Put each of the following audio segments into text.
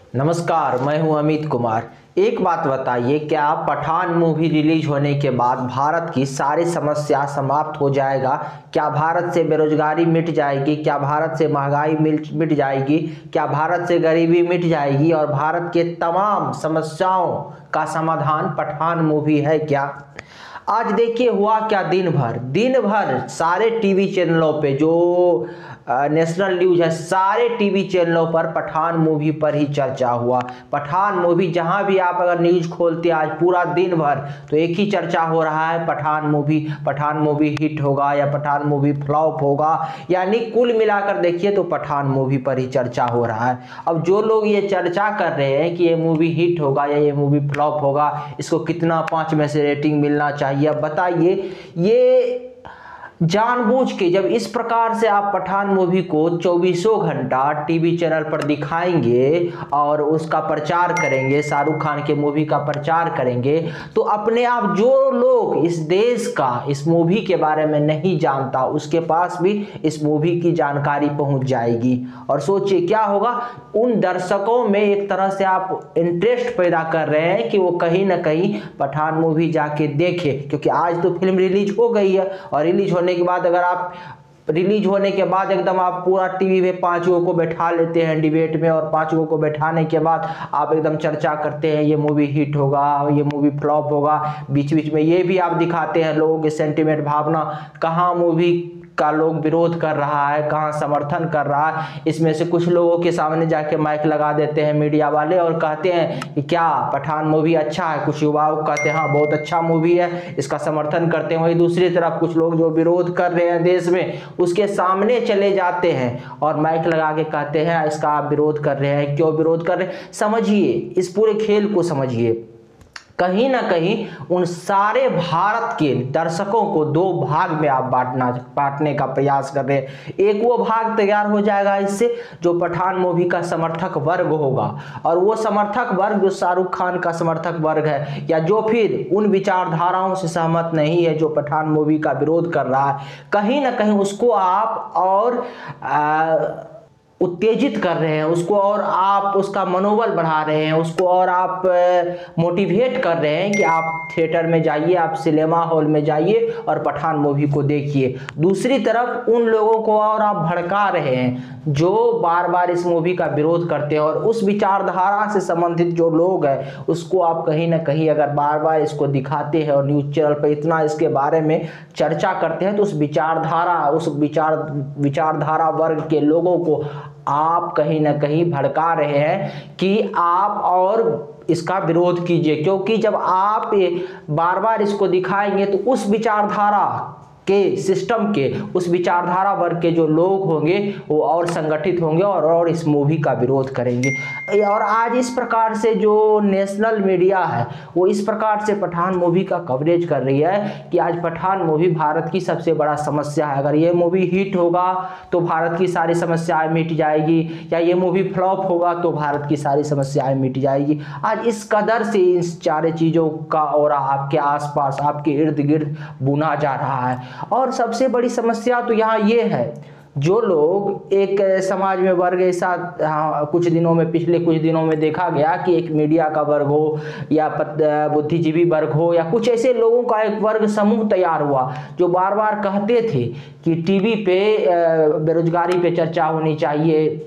नमस्कार, मैं हूं अमित कुमार। एक बात बताइए, क्या पठान मूवी रिलीज होने के बाद भारत की सारी समस्या समाप्त हो जाएगा? क्या भारत से बेरोजगारी मिट जाएगी? क्या भारत से महंगाई मिट जाएगी? क्या भारत से गरीबी मिट जाएगी? और भारत के तमाम समस्याओं का समाधान पठान मूवी है क्या? आज देखिए हुआ क्या। दिन भर सारे टीवी चैनलों पे जो नेशनल न्यूज है, सारे टीवी चैनलों पर पठान मूवी पर ही चर्चा हुआ। पठान मूवी जहां भी आप अगर न्यूज खोलते हैं आज पूरा दिन भर, तो एक ही चर्चा हो रहा है, पठान मूवी हिट होगा या पठान मूवी फ्लॉप होगा। यानी कुल मिलाकर देखिए तो पठान मूवी पर ही चर्चा हो रहा है। अब जो लोग ये चर्चा कर रहे हैं कि ये मूवी हिट होगा या ये मूवी फ्लॉप होगा, इसको कितना 5 में से रेटिंग मिलना चाहिए, अब बताइए। ये जानबूझ के जब इस प्रकार से आप पठान मूवी को 24 घंटा टीवी चैनल पर दिखाएंगे और उसका प्रचार करेंगे, शाहरुख खान के मूवी का प्रचार करेंगे, तो अपने आप जो लोग इस देश का इस मूवी के बारे में नहीं जानता, उसके पास भी इस मूवी की जानकारी पहुंच जाएगी। और सोचिए क्या होगा, उन दर्शकों में एक तरह से आप इंटरेस्ट पैदा कर रहे हैं कि वो कहीं ना कहीं पठान मूवी जाके देखे, क्योंकि आज तो फिल्म रिलीज हो गई है और रिलीज होने के बाद अगर आप रिलीज होने के बाद एकदम आप पूरा टीवी में 5 लोगों को बैठा लेते हैं डिबेट में, और 5 लोगों को बैठाने के बाद आप एकदम चर्चा करते हैं ये मूवी हिट होगा, ये मूवी फ्लॉप होगा। बीच बीच में ये भी आप दिखाते हैं लोगों के सेंटिमेंट, भावना, कहाँ मूवी का लोग विरोध कर रहा है, कहाँ समर्थन कर रहा है। इसमें से कुछ लोगों के सामने जाके माइक लगा देते हैं मीडिया वाले और कहते हैं कि क्या पठान मूवी अच्छा है। कुछ युवाओं कहते हैं हाँ बहुत अच्छा मूवी है, इसका समर्थन करते हैं। वहीं दूसरी तरफ कुछ लोग जो विरोध कर रहे हैं देश में, उसके सामने चले जाते हैं और माइक लगा के कहते हैं इसका आप विरोध कर रहे हैं, क्यों विरोध कर रहे हैं। समझिए, इस पूरे खेल को समझिए। कहीं ना कहीं उन सारे भारत के दर्शकों को 2 भाग में आप बांटने का प्रयास कर रहे हैं। एक वो भाग तैयार हो जाएगा इससे जो पठान मूवी का समर्थक वर्ग होगा, और वो समर्थक वर्ग जो शाहरुख खान का समर्थक वर्ग है, या जो फिर उन विचारधाराओं से सहमत नहीं है जो पठान मूवी का विरोध कर रहा है, कहीं ना कहीं उसको आप और उत्तेजित कर रहे हैं, उसको और आप उसका मनोबल बढ़ा रहे हैं, उसको और आप मोटिवेट कर रहे हैं कि आप थिएटर में जाइए, आप सिनेमा हॉल में जाइए और पठान मूवी को देखिए। दूसरी तरफ उन लोगों को और आप भड़का रहे हैं जो बार बार इस मूवी का विरोध करते हैं, और उस विचारधारा से संबंधित जो लोग हैं उसको आप कहीं ना कहीं अगर बार बार इसको दिखाते हैं और न्यूज चैनल पर इतना इसके बारे में चर्चा करते हैं, तो उस विचारधारा वर्ग के लोगों को आप कहीं ना कहीं भड़का रहे हैं कि आप और इसका विरोध कीजिए। क्योंकि जब आप बार बार इसको दिखाएंगे तो उस विचारधारा के सिस्टम के, उस विचारधारा वर्ग के जो लोग होंगे वो और संगठित होंगे और इस मूवी का विरोध करेंगे। और आज इस प्रकार से जो नेशनल मीडिया है वो इस प्रकार से पठान मूवी का कवरेज कर रही है कि आज पठान मूवी भारत की सबसे बड़ा समस्या है। अगर ये मूवी हिट होगा तो भारत की सारी समस्याएं मिट जाएगी, या ये मूवी फ्लॉप होगा तो भारत की सारी समस्याएं मिट जाएगी। आज इस कदर से इन सारे चीज़ों का ऑरा आपके आसपास, आपके इर्द गिर्द बुना जा रहा है। और सबसे बड़ी समस्या तो यहाँ ये है, जो लोग एक समाज में वर्ग ऐसा पिछले कुछ दिनों में देखा गया कि एक मीडिया का वर्ग हो या बुद्धिजीवी वर्ग हो या कुछ ऐसे लोगों का एक वर्ग समूह तैयार हुआ जो बार बार कहते थे कि टीवी पे बेरोजगारी पे चर्चा होनी चाहिए,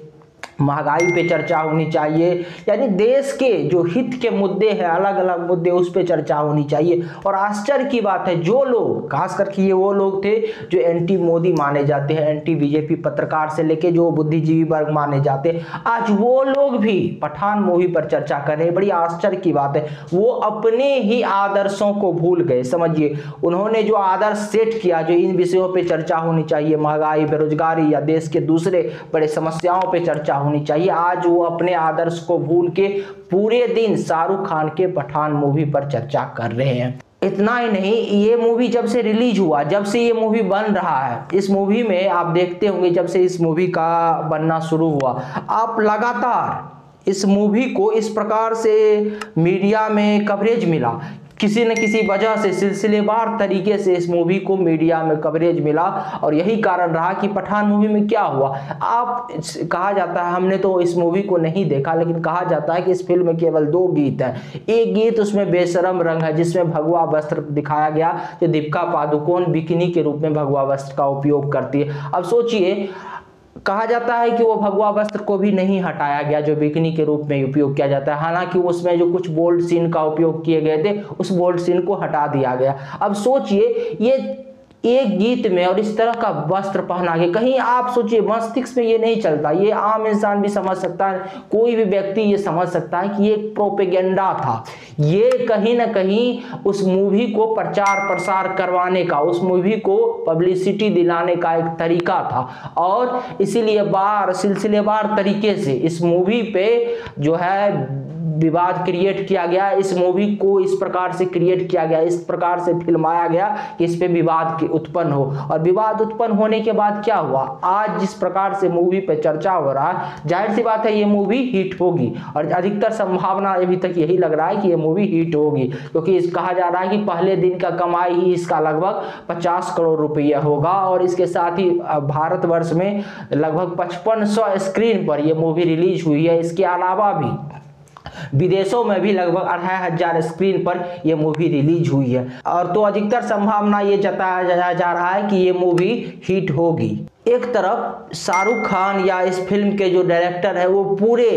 महंगाई पे चर्चा होनी चाहिए, यानी देश के जो हित के मुद्दे हैं, अलग अलग मुद्दे, उस पे चर्चा होनी चाहिए। और आश्चर्य की बात है, जो लोग खास करके ये वो लोग थे जो एंटी मोदी माने जाते हैं, एंटी बीजेपी पत्रकार से लेके जो बुद्धिजीवी वर्ग माने जाते हैं, आज वो लोग भी पठान मूवी पर चर्चा कर रहे हैं। बड़ी आश्चर्य की बात है, वो अपने ही आदर्शों को भूल गए। समझिए, उन्होंने जो आदर्श सेट किया, जो इन विषयों पे चर्चा होनी चाहिए, महंगाई, बेरोजगारी या देश के दूसरे बड़े समस्याओं पे चर्चा होनी चाहिए, आज वो अपने आदर्श को भूल के पूरे दिन शाहरुख खान के पठान मूवी पर चर्चा कर रहे हैं। इतना ही नहीं, ये मूवी जब से रिलीज हुआ, जब से ये मूवी बन रहा है, इस मूवी में आप देखते होंगे जब से इस मूवी का बनना शुरू हुआ, आप लगातार इस मूवी को इस प्रकार से मीडिया में कवरेज मिला किसी न किसी वजह से सिलसिलेवार तरीके से इस मूवी को मीडिया में कवरेज मिला और यही कारण रहा कि पठान मूवी में क्या हुआ। आप कहा जाता है, हमने तो इस मूवी को नहीं देखा, लेकिन कहा जाता है कि इस फिल्म में केवल 2 गीत हैं। एक गीत उसमें बेशरम रंग है जिसमें भगवा वस्त्र दिखाया गया, जो दीपिका पादुकोण बिकिनी के रूप में भगवा वस्त्र का उपयोग करती है। अब सोचिए, कहा जाता है कि वो भगवा वस्त्र को भी नहीं हटाया गया जो बिकिनी के रूप में उपयोग किया जाता है, हालांकि उसमें जो कुछ बोल्ड सीन का उपयोग किए गए थे उस बोल्ड सीन को हटा दिया गया। अब सोचिए, ये एक गीत में और इस तरह का वस्त्र पहना के, कहीं आप सोचिए मस्तिष्क में ये नहीं चलता, ये आम इंसान भी समझ सकता है, कोई भी व्यक्ति ये समझ सकता है कि ये एक प्रोपेगेंडा था, ये कहीं ना कहीं उस मूवी को प्रचार प्रसार करवाने का, उस मूवी को पब्लिसिटी दिलाने का एक तरीका था। और इसीलिए सिलसिलेवार तरीके से इस मूवी पे जो है विवाद क्रिएट किया गया, इस मूवी को इस प्रकार से क्रिएट किया गया, इस प्रकार से फिल्माया गया कि इस पे विवाद उत्पन्न हो। और विवाद उत्पन्न होने के बाद क्या हुआ, आज जिस प्रकार से मूवी पे चर्चा हो रहा है, जाहिर सी बात है ये मूवी हिट होगी और अधिकतर संभावना अभी तक यही लग रहा है कि ये मूवी हिट होगी, क्योंकि कहा जा रहा है कि पहले दिन का कमाई ही इसका लगभग 50 करोड़ रुपया होगा और इसके साथ ही भारतवर्ष में लगभग 5500 स्क्रीन पर यह मूवी रिलीज हुई है। इसके अलावा भी विदेशों में भी लगभग 2500 स्क्रीन पर यह मूवी रिलीज हुई है। और तो अधिकतर संभावना ये जताया जा रहा है कि ये मूवी हिट होगी। एक तरफ शाहरुख खान या इस फिल्म के जो डायरेक्टर है वो पूरे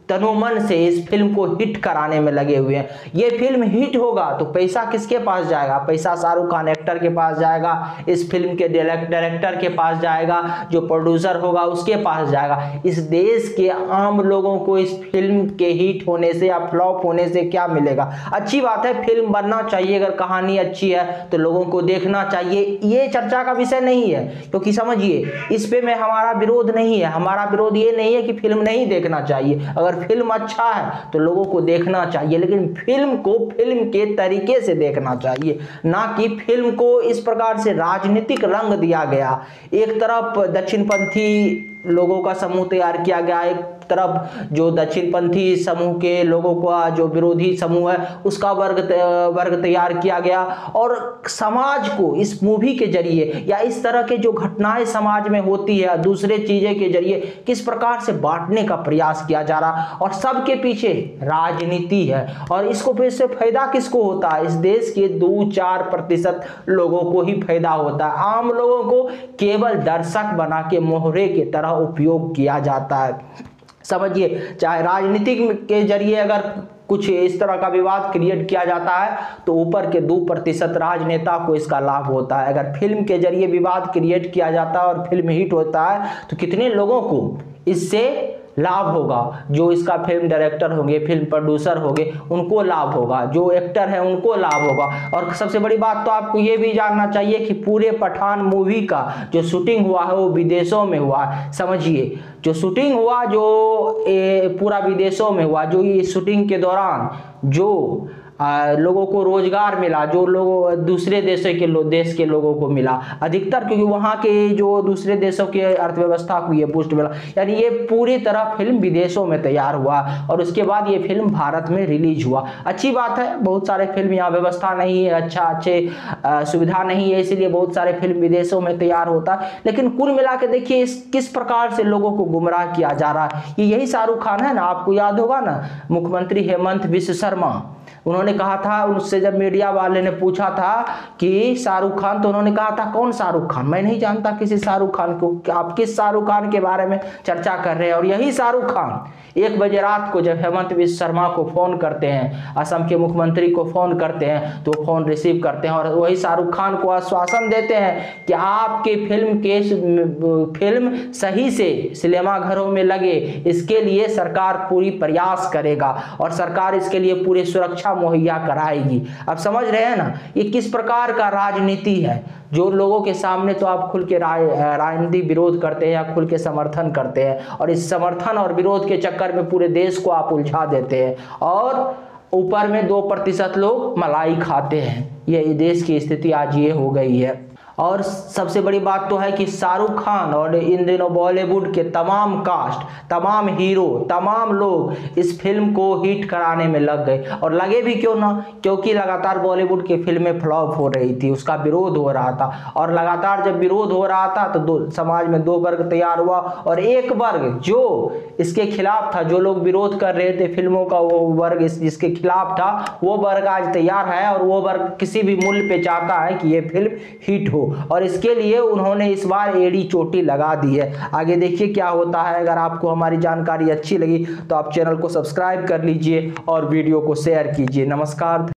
तनोमन से इस फिल्म को हिट कराने में लगे हुए हैं। ये फिल्म हिट होगा तो पैसा किसके पास जाएगा, पैसा शाहरुख खान एक्टर के पास जाएगा, इस फिल्म के डायरेक्टर के पास जाएगा, जो प्रोड्यूसर होगा उसके पास जाएगा। इस देश के आम लोगों को इस फिल्म के हिट होने से या फ्लॉप होने से क्या मिलेगा। अच्छी बात है, फिल्म बनना चाहिए, अगर कहानी अच्छी है तो लोगों को देखना चाहिए, ये चर्चा का विषय नहीं है। क्योंकि समझिए, इस पे में हमारा विरोध नहीं है, हमारा विरोध ये नहीं है कि फिल्म नहीं देखना चाहिए, अगर फिल्म अच्छा है तो लोगों को देखना चाहिए, लेकिन फिल्म को फिल्म के तरीके से देखना चाहिए, ना कि फिल्म को इस प्रकार से राजनीतिक रंग दिया गया। एक तरफ दक्षिणपंथी लोगों का समूह तैयार किया गया, एक तरफ जो दक्षिणपंथी समूह के लोगों का जो विरोधी समूह है उसका वर्ग तैयार किया गया। और समाज को इस मूवी के जरिए या इस तरह के जो घटनाएं समाज में होती है दूसरे चीजें के जरिए किस प्रकार से बांटने का प्रयास किया जा रहा, और सबके पीछे राजनीति है। और इससे फायदा किसको होता है, इस देश के 2-4% लोगों को ही फायदा होता है। आम लोगों को केवल दर्शक बना के मोहरे की तरह उपयोग किया जाता है। समझिए, चाहे राजनीतिक के जरिए अगर कुछ इस तरह का विवाद क्रिएट किया जाता है तो ऊपर के 2% राजनेता को इसका लाभ होता है। अगर फिल्म के जरिए विवाद क्रिएट किया जाता है और फिल्म हिट होता है तो कितने लोगों को इससे लाभ होगा, जो इसका फिल्म डायरेक्टर होंगे, फिल्म प्रोड्यूसर होंगे, उनको लाभ होगा, जो एक्टर है उनको लाभ होगा। और सबसे बड़ी बात तो आपको ये भी जानना चाहिए कि पूरे पठान मूवी का जो शूटिंग हुआ है वो विदेशों में हुआ है। समझिए, जो शूटिंग हुआ जो पूरा विदेशों में हुआ, जो ये शूटिंग के दौरान जो लोगों को रोजगार मिला, जो लोग दूसरे देश के लोगों को मिला अधिकतर, क्योंकि वहाँ के जो दूसरे देशों की अर्थव्यवस्था को ये बूस्ट मिला। यानी ये पूरी तरह फिल्म विदेशों में तैयार हुआ और उसके बाद ये फिल्म भारत में रिलीज हुआ। अच्छी बात है, बहुत सारे फिल्म यहाँ व्यवस्था नहीं है, अच्छे सुविधा नहीं है, इसीलिए बहुत सारे फिल्म विदेशों में तैयार होता है। लेकिन कुल मिला के देखिए किस प्रकार से लोगों को गुमराह किया जा रहा है। यही शाहरुख खान है ना, आपको याद होगा ना, मुख्यमंत्री हेमंत विश्व शर्मा, उन्होंने कहा था, उससे जब मीडिया वाले ने पूछा था कि शाहरुख खान, तो उन्होंने कहा था कौन शाहरुख खान, मैं नहीं जानता किसी शाहरुख खान को, आप किस शाहरुख खान के बारे में चर्चा कर रहे हैं। और यही शाहरुख खान 1 बजे रात को जब हेमंत विश्व शर्मा को फोन करते हैं, असम के मुख्यमंत्री को फोन करते हैं, तो फोन रिसीव करते हैं और वही शाहरुख खान को आश्वासन देते हैं कि आपके फिल्म सही से सिनेमा घरों में लगे, इसके लिए सरकार पूरी प्रयास करेगा और सरकार इसके लिए पूरी सुरक्षा मुहैया कराएगी। अब समझ रहे हैं ना ये किस प्रकार का राजनीति है, जो लोगों के सामने तो आप खुल के राजनीतिक विरोध करते हैं या खुल के समर्थन करते हैं, और इस समर्थन और विरोध के चक्कर में पूरे देश को आप उलझा देते हैं और ऊपर में 2% लोग मलाई खाते हैं। ये देश की स्थिति आज ये हो गई है। और सबसे बड़ी बात तो है कि शाहरुख खान और इन दिनों बॉलीवुड के तमाम कास्ट, तमाम हीरो, तमाम लोग इस फिल्म को हिट कराने में लग गए। और लगे भी क्यों ना, क्योंकि लगातार बॉलीवुड की फिल्में फ्लॉप हो रही थी, उसका विरोध हो रहा था। और लगातार जब विरोध हो रहा था तो समाज में दो वर्ग तैयार हुआ, और एक वर्ग जो इसके खिलाफ था, जो लोग विरोध कर रहे थे फिल्मों का, वो वर्ग जिसके खिलाफ था, वो वर्ग आज तैयार है और वो वर्ग किसी भी मूल्य पे चाहता है कि ये फिल्म हिट हो। और इसके लिए उन्होंने इस बार एड़ी चोटी लगा दी है। आगे देखिए क्या होता है। अगर आपको हमारी जानकारी अच्छी लगी तो आप चैनल को सब्सक्राइब कर लीजिए और वीडियो को शेयर कीजिए। नमस्कार।